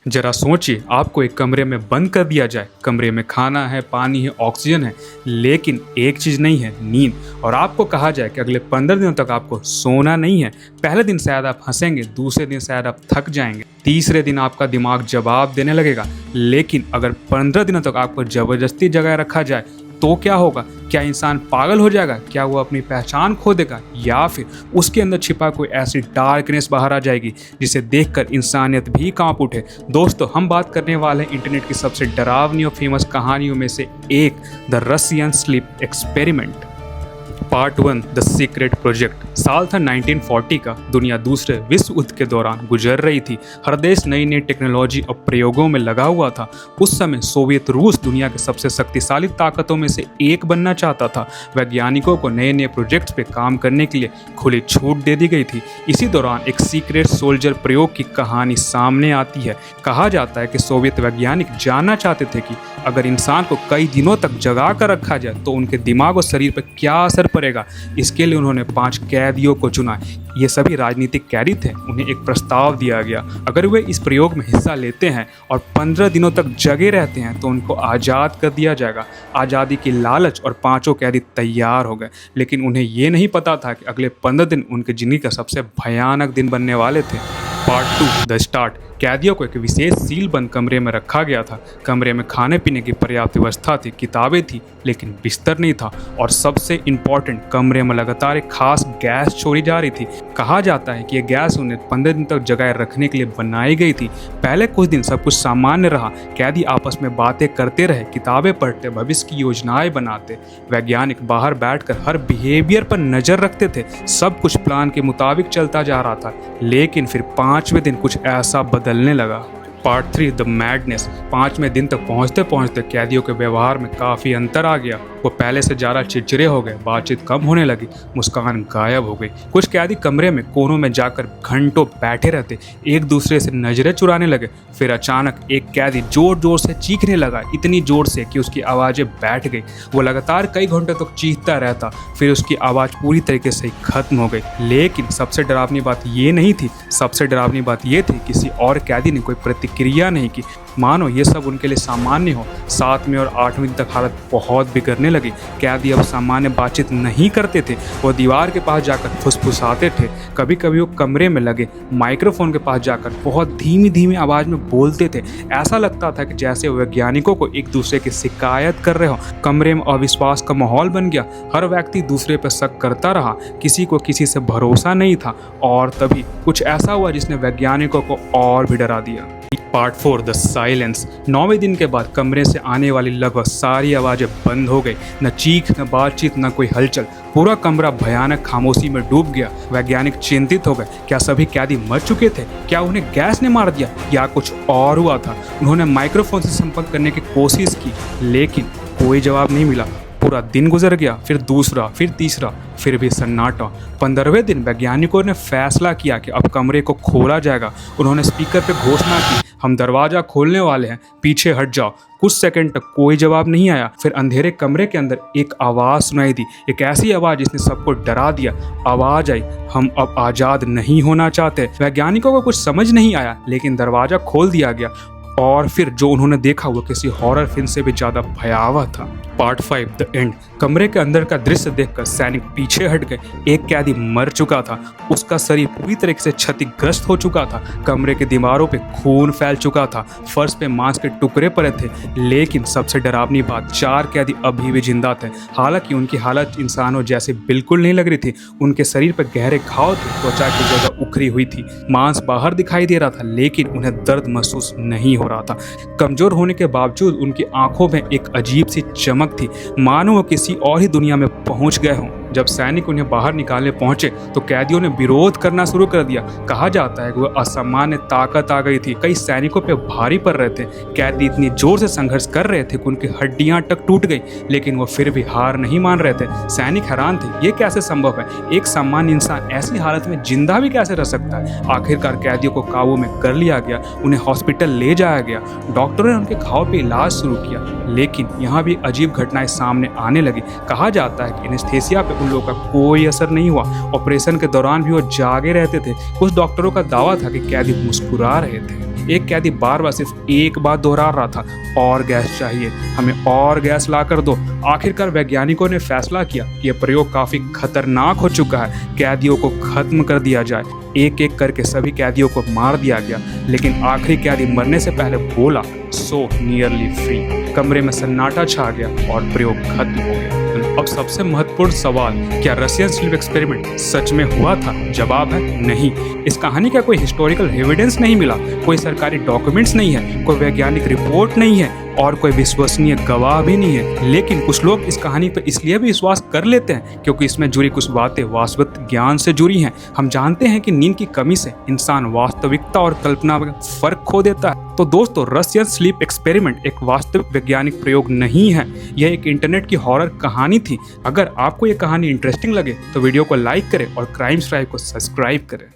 जरा सोचिए, आपको एक कमरे में बंद कर दिया जाए। कमरे में खाना है, पानी है, ऑक्सीजन है, लेकिन एक चीज़ नहीं है, नींद। और आपको कहा जाए कि अगले 15 दिनों तक आपको सोना नहीं है। पहले दिन शायद आप हंसेंगे, दूसरे दिन शायद आप थक जाएंगे, तीसरे दिन आपका दिमाग जवाब देने लगेगा। लेकिन अगर 15 दिनों तक आपको ज़बरदस्ती जगह रखा जाए तो क्या होगा? क्या इंसान पागल हो जाएगा? क्या वो अपनी पहचान खो देगा? या फिर उसके अंदर छिपा कोई ऐसी डार्कनेस बाहर आ जाएगी जिसे देखकर इंसानियत भी कांप उठे? दोस्तों, हम बात करने वाले हैं इंटरनेट की सबसे डरावनी और फेमस कहानियों में से एक, the Russian sleep experiment. Part 1, the secret project. साल था 1940 का। दुनिया दूसरे विश्व युद्ध के दौरान गुजर रही थी। हर देश नई नई टेक्नोलॉजी और प्रयोगों में लगा हुआ था। उस समय सोवियत रूस दुनिया के सबसे शक्तिशाली ताकतों में से एक बनना चाहता था। वैज्ञानिकों को नए नए प्रोजेक्ट्स पे काम करने के लिए खुली छूट दे दी गई थी। इसी दौरान एक सीक्रेट सोल्जर प्रयोग की कहानी सामने आती है। कहा जाता है कि सोवियत वैज्ञानिक जानना चाहते थे कि अगर इंसान को कई दिनों तक जगा कर रखा जाए तो उनके दिमाग और शरीर पर क्या असर पड़ेगा। इसके लिए उन्होंने 5 कैदियों को चुना। ये सभी राजनीतिक कैदी थे। उन्हें एक प्रस्ताव दिया गया, अगर वे इस प्रयोग में हिस्सा लेते हैं और 15 दिनों तक जगे रहते हैं तो उनको आज़ाद कर दिया जाएगा। आज़ादी की लालच और 5 कैदी तैयार हो गए, लेकिन उन्हें ये नहीं पता था कि अगले 15 दिन उनकी जिंदगी का सबसे भयानक दिन बनने वाले थे। Part 2, the start. कैदियों को एक विशेष सील बंद कमरे में रखा गया था। कमरे में खाने पीने की पर्याप्त व्यवस्था थी, किताबें थी, लेकिन बिस्तर नहीं था। और सबसे इम्पॉर्टेंट, कमरे में लगातार एक खास गैस छोड़ी जा रही थी। कहा जाता है कि यह गैस उन्हें 15 दिन तक जगाए रखने के लिए बनाई गई थी। पहले कुछ दिन सब कुछ सामान्य रहा। कैदी आपस में बातें करते रहे, किताबें पढ़ते, भविष्य की योजनाएं बनाते। वैज्ञानिक बाहर बैठकर हर बिहेवियर पर नजर रखते थे। सब कुछ प्लान के मुताबिक चलता जा रहा था। लेकिन फिर 5वें दिन कुछ ऐसा बदलने लगा। Part 3, the madness. 5वें दिन तक पहुंचते पहुंचते कैदियों के व्यवहार में काफ़ी अंतर आ गया। वो पहले से ज़्यादा चिड़चिड़े हो गए, बातचीत कम होने लगी, मुस्कान गायब हो गई। कुछ कैदी कमरे में कोनों में जाकर घंटों बैठे रहते, एक दूसरे से नजरें चुराने लगे। फिर अचानक एक कैदी जोर जोर से चीखने लगा, इतनी जोर से कि उसकी आवाज़ें बैठ गई। वो लगातार कई घंटों तक चीखता रहता, फिर उसकी आवाज़ पूरी तरीके से खत्म हो गई। लेकिन सबसे डरावनी बात ये नहीं थी। सबसे डरावनी बात ये थी, किसी और कैदी ने कोई प्रतिक्रिया नहीं की, मानो ये सब उनके लिए सामान्य हो। 7वें और 8वें दिन तक हालत बहुत बिगड़ने लगी। कैदी अब सामान्य बातचीत नहीं करते थे। वो दीवार के पास जाकर फुसफुसाते थे। कभी कभी वो कमरे में लगे माइक्रोफोन के पास जाकर बहुत धीमी धीमी आवाज़ में बोलते थे। ऐसा लगता था कि जैसे वैज्ञानिकों को एक दूसरे की शिकायत कर रहे हो। कमरे में अविश्वास का माहौल बन गया। हर व्यक्ति दूसरे पर शक करता रहा। किसी को किसी से भरोसा नहीं था। और तभी कुछ ऐसा हुआ जिसने वैज्ञानिकों को और भी डरा दिया। Part 4, the silence. 9वें दिन के बाद कमरे से आने वाली लगभग सारी आवाज़ें बंद हो गई। न चीख, न बातचीत, न कोई हलचल। पूरा कमरा भयानक खामोशी में डूब गया। वैज्ञानिक चिंतित हो गए। क्या सभी कैदी मर चुके थे? क्या उन्हें गैस ने मार दिया या कुछ और हुआ था? उन्होंने माइक्रोफोन से संपर्क करने की कोशिश की, लेकिन कोई जवाब नहीं मिला। पूरा दिन गुजर गया, फिर दूसरा, फिर तीसरा, फिर भी सन्नाटा। 15वें दिन वैज्ञानिकों ने फैसला किया कि अब कमरे को खोला जाएगा। उन्होंने स्पीकर पे घोषणा की, हम दरवाज़ा खोलने वाले हैं, पीछे हट जाओ। कुछ सेकंड तक कोई जवाब नहीं आया। फिर अंधेरे कमरे के अंदर एक आवाज़ सुनाई दी, एक ऐसी आवाज़ जिसने सबको डरा दिया। आवाज़ आई, हम अब आज़ाद नहीं होना चाहते। वैज्ञानिकों को कुछ समझ नहीं आया, लेकिन दरवाज़ा खोल दिया गया। और फिर जो उन्होंने देखा वो किसी हॉरर फिल्म से भी ज़्यादा भयावह था। Part 5, the end. कमरे के अंदर का दृश्य देखकर सैनिक पीछे हट गए। एक कैदी मर चुका था। उसका शरीर पूरी तरीके से क्षतिग्रस्त हो चुका था। कमरे के दीवारों पे खून फैल चुका था। फर्श पे मांस के टुकड़े पड़े थे। लेकिन सबसे डरावनी बात, 4 कैदी अभी भी जिंदा थे। हालांकि उनकी हालत इंसानों जैसे बिल्कुल नहीं लग रही थी। उनके शरीर पर गहरे घाव थे, त्वचा की जगह उखरी हुई थी, मांस बाहर दिखाई दे रहा था, लेकिन उन्हें दर्द महसूस नहीं हो रहा था। कमजोर होने के बावजूद उनकी आंखों में एक अजीब सी चमक थी, मानो वो किसी और ही दुनिया में पहुंच गए हों। जब सैनिक उन्हें बाहर निकालने पहुंचे तो कैदियों ने विरोध करना शुरू कर दिया। कहा जाता है कि वह असामान्य ताकत आ गई थी। कई सैनिकों पे भारी पड़ रहे थे। कैदी इतनी जोर से संघर्ष कर रहे थे कि उनकी हड्डियां तक टूट गई, लेकिन वो फिर भी हार नहीं मान रहे थे। सैनिक हैरान थे, ये कैसे संभव है? एक सामान्य इंसान ऐसी हालत में जिंदा भी कैसे रह सकता है? आखिरकार कैदियों को काबू में कर लिया गया। उन्हें हॉस्पिटल ले जाया गया। डॉक्टरों ने उनके घाव पे इलाज शुरू किया, लेकिन यहाँ भी अजीब घटनाएं सामने आने लगी। कहा जाता है कि एनेस्थीसिया पे उन लोगों का कोई असर नहीं हुआ। ऑपरेशन के दौरान भी वो जागे रहते थे। कुछ डॉक्टरों का दावा था कि कैदी मुस्कुरा रहे थे। एक कैदी बार बार सिर्फ एक बात दोहरा रहा था, और गैस चाहिए, हमें और गैस ला कर दो। आखिरकार वैज्ञानिकों ने फैसला किया कि यह प्रयोग काफी खतरनाक हो चुका है, कैदियों को खत्म कर दिया जाए। एक एक करके सभी कैदियों को मार दिया गया, लेकिन आखिरी कैदी मरने से पहले बोला, सो नियरली फ्री। कमरे में सन्नाटा छा गया और प्रयोग खत्म हो गया। अब सबसे महत्वपूर्ण सवाल, क्या रशियन स्लीप एक्सपेरिमेंट सच में हुआ था? जवाब है नहीं। इस कहानी का कोई हिस्टोरिकल एविडेंस नहीं मिला, कोई सरकारी डॉक्यूमेंट्स नहीं है, कोई वैज्ञानिक रिपोर्ट नहीं है और कोई विश्वसनीय गवाह भी नहीं है। लेकिन कुछ लोग इस कहानी पर इसलिए भी विश्वास कर लेते हैं क्योंकि इसमें जुड़ी कुछ बातें वास्तविक ज्ञान से जुड़ी हैं। हम जानते हैं कि नींद की कमी से इंसान वास्तविकता और कल्पना में फर्क खो देता है। तो दोस्तों, रशियन स्लीप एक्सपेरिमेंट एक वास्तविक वैज्ञानिक प्रयोग नहीं है, यह एक इंटरनेट की हॉरर कहानी थी। अगर आपको ये कहानी इंटरेस्टिंग लगे तो वीडियो को लाइक करें और क्राइम स्ट्राइव को सब्सक्राइब करें।